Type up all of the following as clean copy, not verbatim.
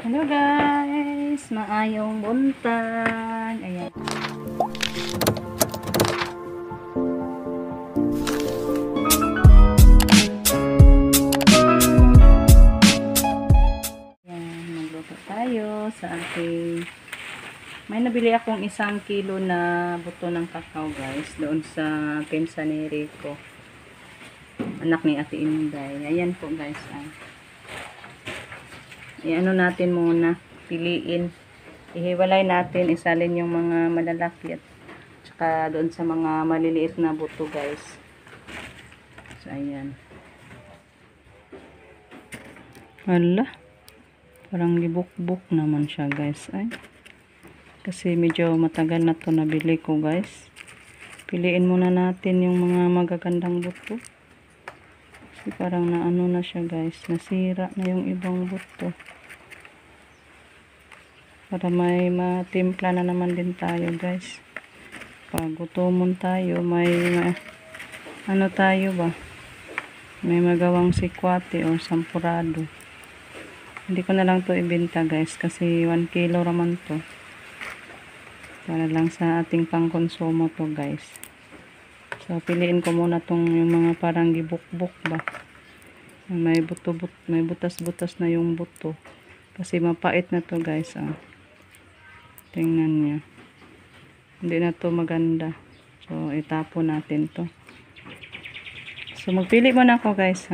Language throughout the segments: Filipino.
Hello guys, maayong buntag. Ayan. Ayan, magluto tayo sa ating may nabili akong 1 kilo na buto ng kakao guys doon sa pinsan ni Rico, anak ni Ate Inday. Ayan po guys. I-ano natin muna, piliin, ihiwalay natin, isalin yung mga malalaki at saka doon sa mga maliliit na buto guys. So ayan, hala, parang libuk-buk naman siya guys. Ay, kasi medyo matagal na to nabili ko guys. Piliin muna natin yung mga magagandang buto kasi parang naano na siya guys, nasira na yung ibang buto. Para may matimpla na naman din tayo guys. Pag gutomon tayo, may ano tayo ba? May magawang sikwate o sampurado. Hindi ko na lang to ibenta guys kasi 1 kilo raman to. Para lang sa ating pangkonsumo to guys. So piliin ko muna tong yung mga parang gibuk-buk ba. May may butas-butas na yung buto. Kasi mapait na to guys. Tingnan niya. Hindi na to maganda. So, itapon natin to. So, magpili muna ako guys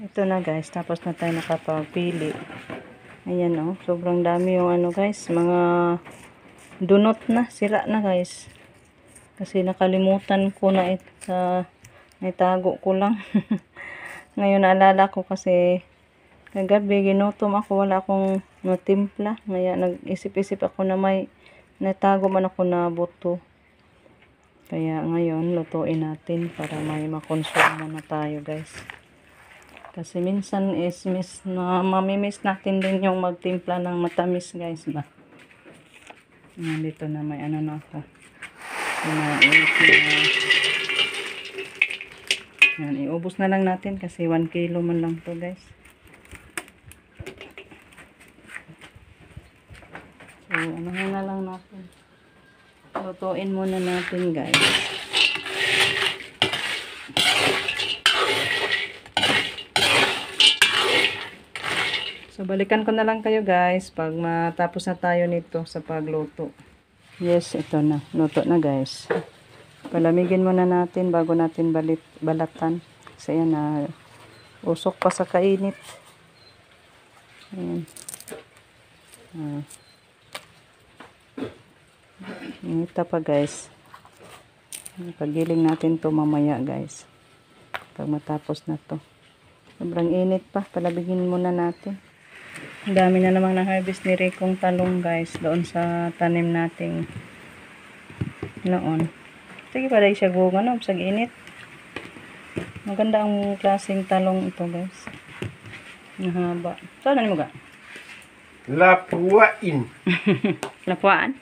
Ito na guys. Tapos na tayo nakapagpili. Ayan sobrang dami yung ano guys. Mga dunot na. Sira na guys. Kasi nakalimutan ko na naitago ko lang. Ngayon naalala ko kasi kagabi ginutom ako, wala akong natimpla. Ngayon nag-isip-isip ako na may natago man ako na buto. Kaya ngayon lutuin natin para may makonsumo na tayo guys. Kasi minsan is mamimiss natin din yung magtimpla ng matamis guys ba. Dito na may ano na ako. Yan, iubos na lang natin kasi 1 kilo man lang to guys. So, ano na lang natin. Lutuin muna natin guys. So, balikan ko na lang kayo guys pag matapos na tayo nito sa pagluto. Yes, ito na. Luto na guys. Palamigin muna natin bago natin balatan. Kasi yan usok pa sa kainit. Ayan. Inita pa guys. Pagiling natin to mamaya guys. Pag matapos na to. Sobrang init pa. Palabigin muna natin. Ang dami na namang na-harvest ni Ricong talong guys. Doon sa tanim nating noon. Sige pa dahil siya gungan sa init. Maganda ang klaseng talong ito guys. Nahaba. Saan mo ga? Lapuain. Lapuan?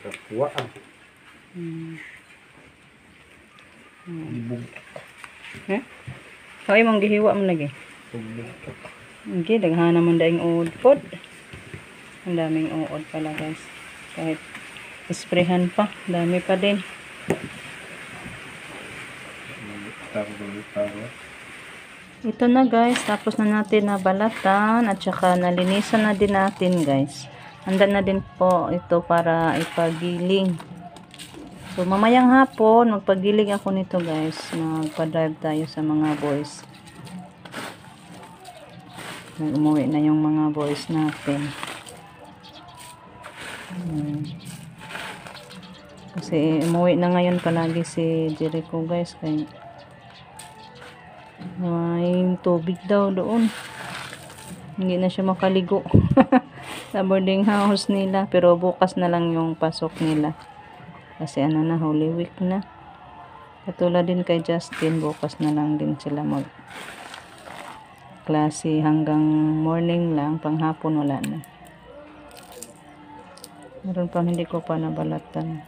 Lapuan. Kaya mong gihiwa mo lagi. Okay, daghana man daing uod pod. Ang daming uod pala guys. Kahit isprehan pa, dami pa din. Ito na guys, tapos na natin nabalatan at saka nalinisan na din natin guys. Handa na din po ito para ipagiling. So mamayang hapon magpagiling ako nito guys. Magpa-drive tayo sa mga boys. Umuwi na yung mga boys natin. Kasi umuwi na ngayon palagi si Jericho guys. Kaya may tubig daw doon. Hindi na siya makaligo. Sa boarding house nila. Pero bukas na lang yung pasok nila. Kasi ano na, Holy Week na. Katulad din kay Justin, bukas na lang din sila klase hanggang morning lang, panghapon wala na. Meron pang hindi ko pa nabalatan.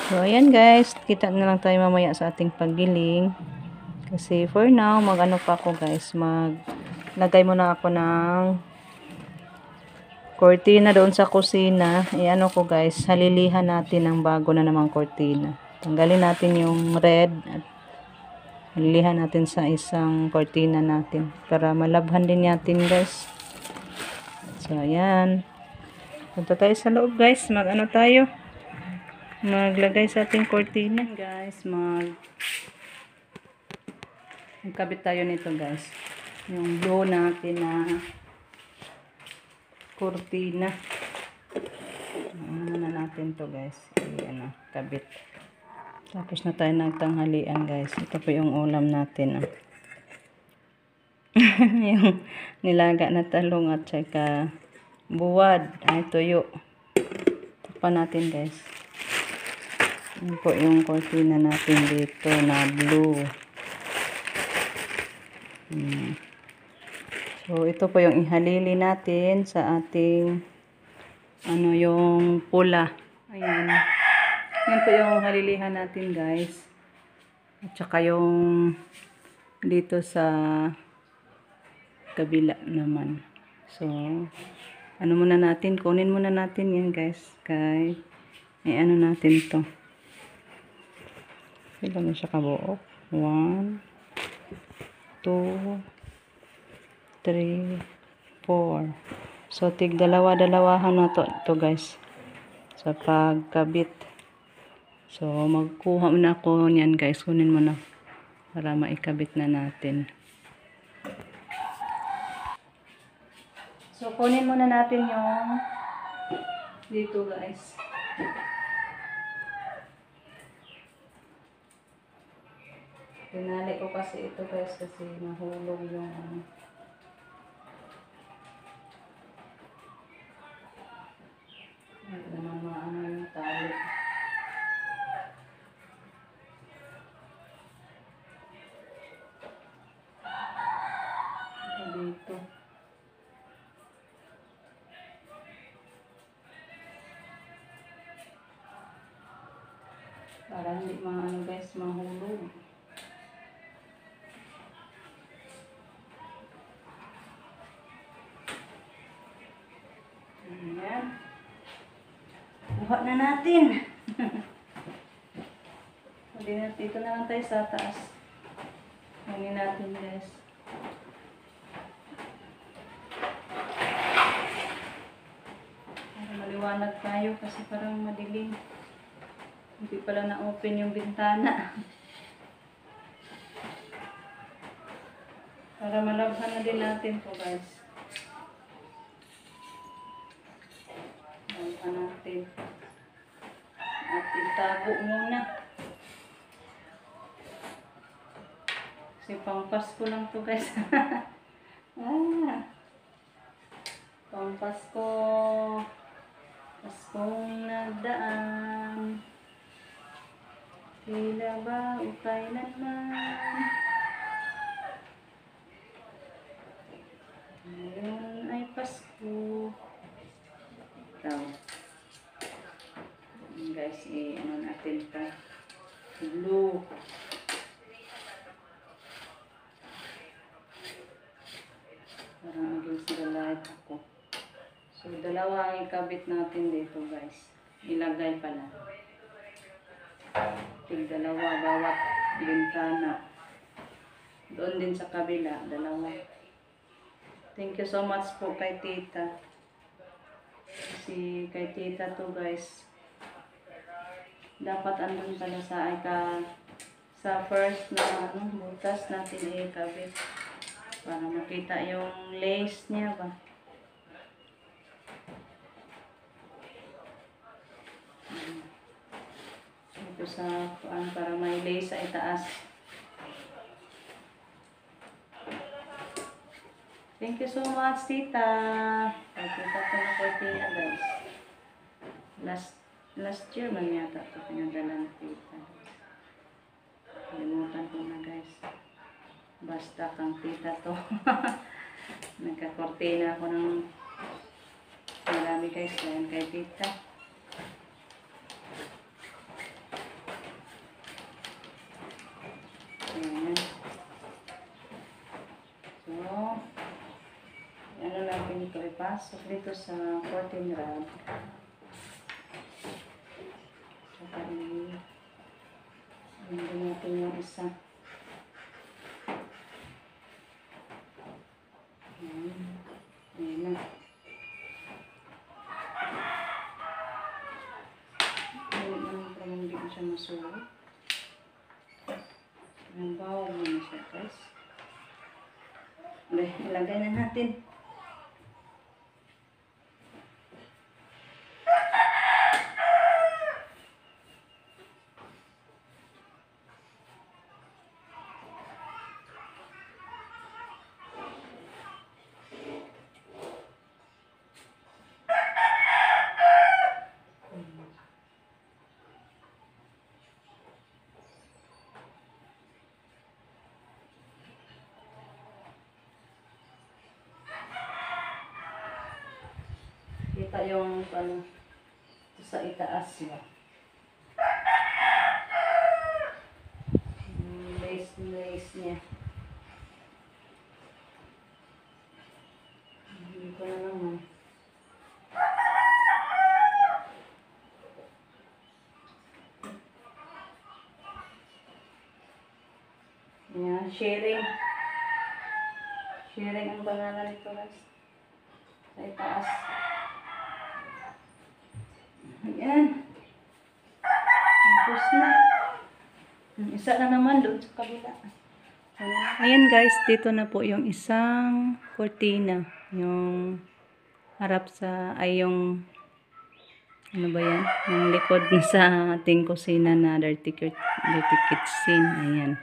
So, ayan guys. Kita na lang tayo mamaya sa ating paggiling. Kasi for now, mag-ano pa ako guys. Maglagay muna ako ng cortina doon sa kusina. Ano ko guys. Halilihan natin ng bago na namang cortina. Tanggalin natin yung red. At halilihan natin sa isang cortina natin. Para malabhan din natin guys. So, ayan. Punta tayo sa loob guys. Mag-ano tayo. Maglagay sa ating cortina guys. Magkabit tayo nito guys. Yung blue natin na cortina. Ano na natin to guys. Ayan, kabit. Tapos na tayo nagtanghalian guys. Ito po yung ulam natin. Yung nilaga na talong at saka buwad. Ay, tuyo. Tapan natin guys. Yan po yung cortina natin dito na blue. So, ito po yung ihalili natin sa ating yung pula. Ayan. Yan po yung halilihan natin guys. At saka yung dito sa kabila naman. So, muna natin, kunin muna natin yan guys. Kay, ano natin to. Ilan na siya kabuok? 1, 2, 3, 4. So, tig dalawa-dalawahan na to guys. Sa pagkabit. So, magkuha muna ako niyan guys. Kunin mo na. Para maikabit na natin. So, kunin muna natin yung dito guys. Tinali ko kasi ito guys kasi nahulog yung yung tali. Dito. Para hindi guys mahulog. Ayan. Buhat na natin. Dito na lang tayo sa taas. Hangin natin guys. Para maliwanag tayo kasi parang madilim. Hindi pala na-open yung bintana. Para malabhan na din natin po guys. Malabhan natin. At itago muna. Kasi pang Pasko lang to guys. Pang Pasko. Paskong nagdaan. Tila ba o kailanman. Ngayon ay Pasko. Ito. Guys, ano natin pa. Blue. Parang against the light ako. So, dalawa ang ikabit natin dito guys. Ilagay pala. Dalawa bawat bintana. Doon din sa kabila, dalawa. Thank you so much po kay tita. Kasi kay tita to guys. Dapat andun pala sa first na butas natin ikabit. Para makita yung lace niya ba. Ito sa para may lace sa itaas. Thank you so much, tita. Tita ko na cortina guys. Last year man yata ito pinadala ng tita. Kalimutan ko na guys. Basta kang tita to. Nagka-cortina ako ng marami guys. Yan kay tita. ipasok dito sa curtain rod. Saka hindi natin yung isa. Ayan na. Hindi ko siya masulit. Ang bawal mo na siya, guys. Ilagay na natin. Kita yung ano, sa itaas ba? Lace niya. Hindi ko na naman. Yan, sharing. Sharing ang pangalan nito, guys. Sa itaas. Ayan. Tapos na. Isa na naman doon sa kabila. Ayan guys, dito na po yung isang cortina. Yung harap sa, ay yung, ano ba yan? Yung likod sa ating kusina na dirty kitchen. Ayan.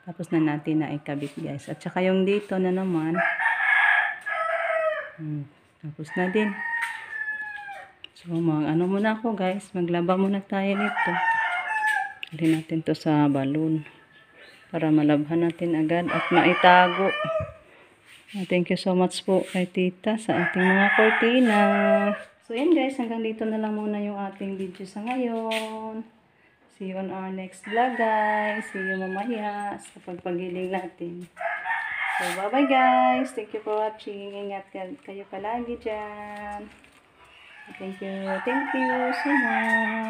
Tapos na natin na ikabit guys. At saka yung dito na naman. Tapos na din. So, ano muna ako guys. Maglaba muna tayo nito. Dali natin to sa balon. Para malabhan natin agad at maitago. Thank you so much po kay tita sa ating mga cortina. So, yan guys. Hanggang dito na lang muna yung ating video sa ngayon. See you on our next vlog guys. See you mamaya sa pagpagiling natin. So, bye-bye guys. Thank you for watching. Ingat kayo palagi dyan. Thank you so much.